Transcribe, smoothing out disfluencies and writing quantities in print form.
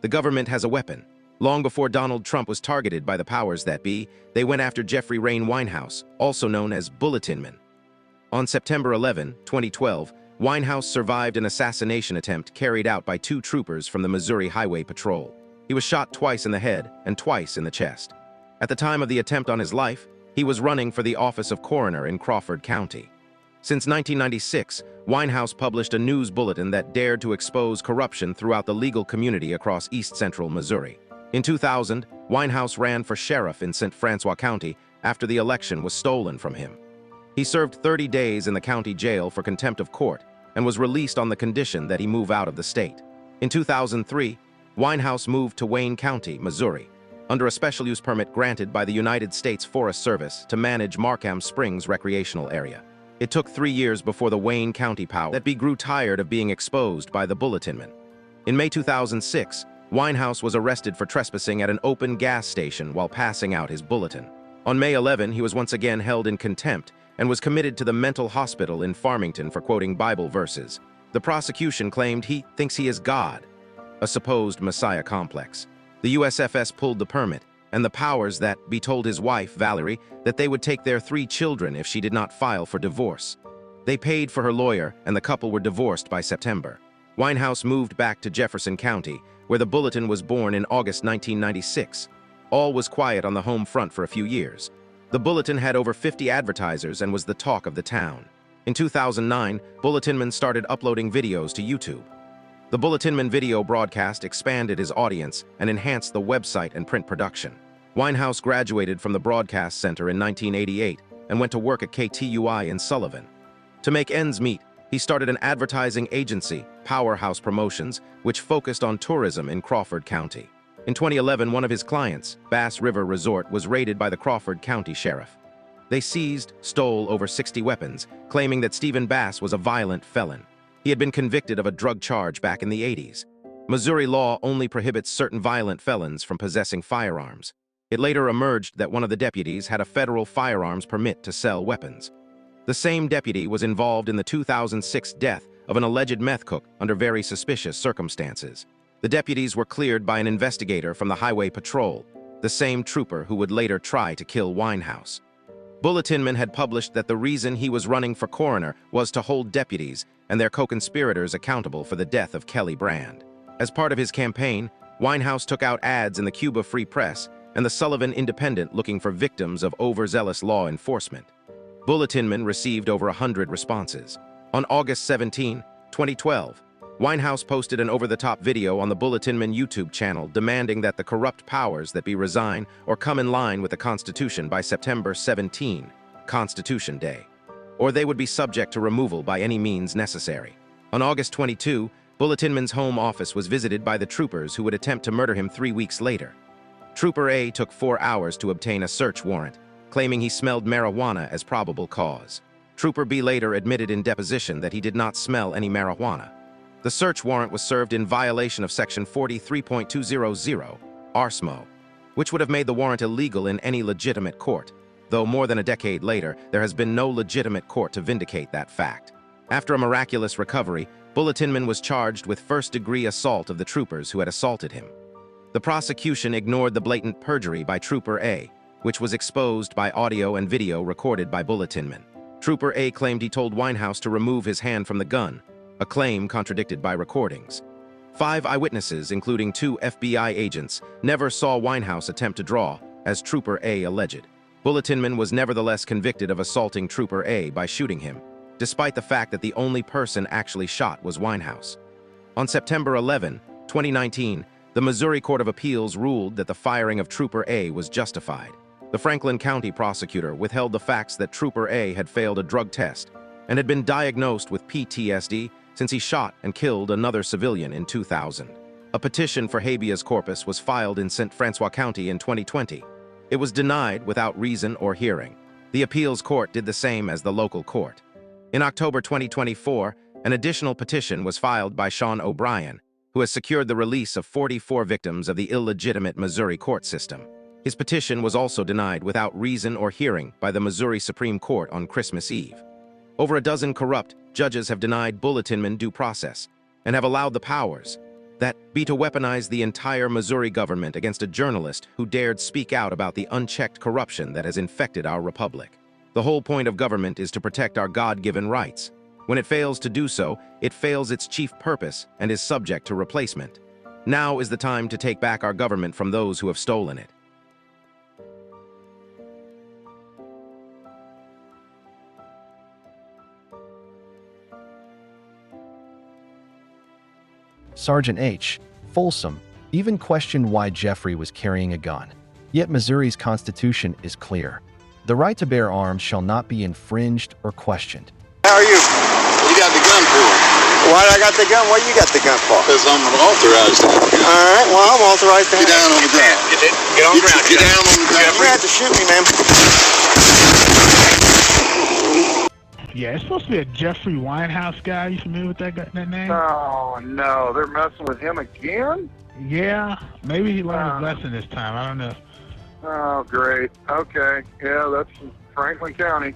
The government has a weapon. Long before Donald Trump was targeted by the powers that be, they went after Jeffrey Weinhaus, also known as Bulletinman. On September 11, 2012, Weinhaus survived an assassination attempt carried out by two troopers from the Missouri Highway Patrol. He was shot twice in the head and twice in the chest. At the time of the attempt on his life, he was running for the office of coroner in Crawford County. Since 1996, Weinhaus published a news bulletin that dared to expose corruption throughout the legal community across east-central Missouri. In 2000, Weinhaus ran for sheriff in St. Francois County after the election was stolen from him. He served 30 days in the county jail for contempt of court and was released on the condition that he move out of the state. In 2003, Weinhaus moved to Wayne County, Missouri, under a special use permit granted by the United States Forest Service to manage Markham Springs recreational area. It took 3 years before the Wayne County powers that be grew tired of being exposed by the Bulletinman. In May 2006, Weinhaus was arrested for trespassing at an open gas station while passing out his bulletin. On May 11, he was once again held in contempt and was committed to the mental hospital in Farmington for quoting Bible verses. The prosecution claimed he thinks he is God, a supposed Messiah complex. The USFS pulled the permit, and the powers that be told his wife, Valerie, that they would take their 3 children if she did not file for divorce. They paid for her lawyer, and the couple were divorced by September. Weinhaus moved back to Jefferson County, where the Bulletin was born in August 1996. All was quiet on the home front for a few years. The Bulletin had over 50 advertisers and was the talk of the town. In 2009, Bulletinman started uploading videos to YouTube. The Bulletinman video broadcast expanded his audience and enhanced the website and print production. Weinhaus graduated from the Broadcast Center in 1988 and went to work at KTUI in Sullivan. To make ends meet, he started an advertising agency, Powerhouse Promotions, which focused on tourism in Crawford County. In 2011, one of his clients, Bass River Resort, was raided by the Crawford County Sheriff. They stole over 60 weapons, claiming that Stephen Bass was a violent felon. He had been convicted of a drug charge back in the 80s. Missouri law only prohibits certain violent felons from possessing firearms. It later emerged that one of the deputies had a federal firearms permit to sell weapons. The same deputy was involved in the 2006 death of an alleged meth cook under very suspicious circumstances. The deputies were cleared by an investigator from the Highway Patrol, the same trooper who would later try to kill Weinhaus. Bulletinman had published that the reason he was running for coroner was to hold deputies and their co-conspirators accountable for the death of Kelly Brand. As part of his campaign, Weinhaus took out ads in the Cuba Free Press and the Sullivan Independent looking for victims of overzealous law enforcement. Bulletinman received over 100 responses. On August 17, 2012, Weinhaus posted an over-the-top video on the Bulletinman YouTube channel demanding that the corrupt powers that be resign or come in line with the Constitution by September 17, Constitution Day, or they would be subject to removal by any means necessary. On August 22, Bulletinman's home office was visited by the troopers who would attempt to murder him 3 weeks later. Trooper A took 4 hours to obtain a search warrant, claiming he smelled marijuana as probable cause. Trooper B later admitted in deposition that he did not smell any marijuana. The search warrant was served in violation of Section 43.200, ARSMO, which would have made the warrant illegal in any legitimate court, though more than a decade later, there has been no legitimate court to vindicate that fact. After a miraculous recovery, Bulletinman was charged with first-degree assault of the troopers who had assaulted him. The prosecution ignored the blatant perjury by Trooper A, which was exposed by audio and video recorded by Bulletinman. Trooper A claimed he told Weinhaus to remove his hand from the gun, a claim contradicted by recordings. 5 eyewitnesses, including 2 FBI agents, never saw Weinhaus attempt to draw, as Trooper A alleged. Bulletinman was nevertheless convicted of assaulting Trooper A by shooting him, despite the fact that the only person actually shot was Weinhaus. On September 11, 2019, the Missouri Court of Appeals ruled that the firing of Trooper A was justified. The Franklin County prosecutor withheld the facts that Trooper A had failed a drug test and had been diagnosed with PTSD since he shot and killed another civilian in 2000. A petition for habeas corpus was filed in St. Francois County in 2020. It was denied without reason or hearing. The appeals court did the same as the local court. In October 2024, an additional petition was filed by Sean O'Brien, who has secured the release of 44 victims of the illegitimate Missouri court system. His petition was also denied without reason or hearing by the Missouri Supreme Court on Christmas Eve. Over a dozen corrupt judges have denied Bulletinman due process and have allowed the powers That be to weaponize the entire Missouri government against a journalist who dared speak out about the unchecked corruption that has infected our republic. The whole point of government is to protect our God-given rights. When it fails to do so, it fails its chief purpose and is subject to replacement. Now is the time to take back our government from those who have stolen it. Sergeant H. Folsom even questioned why Jeffrey was carrying a gun. Yet Missouri's Constitution is clear. The right to bear arms shall not be infringed or questioned. How are you? You got the gun for? Why I got the gun? What you got the gun for? Because I'm authorized to have the gun. All right, well, I'm authorized to Get down on the ground. Get on the ground. Get down on the ground. You're going to have to shoot me, man. Yeah, it's supposed to be a Jeffrey Weinhaus guy. You familiar with that name? Oh, no. They're messing with him again? Yeah, maybe he learned his lesson this time. I don't know. Oh, great. Okay. Yeah, that's Franklin County.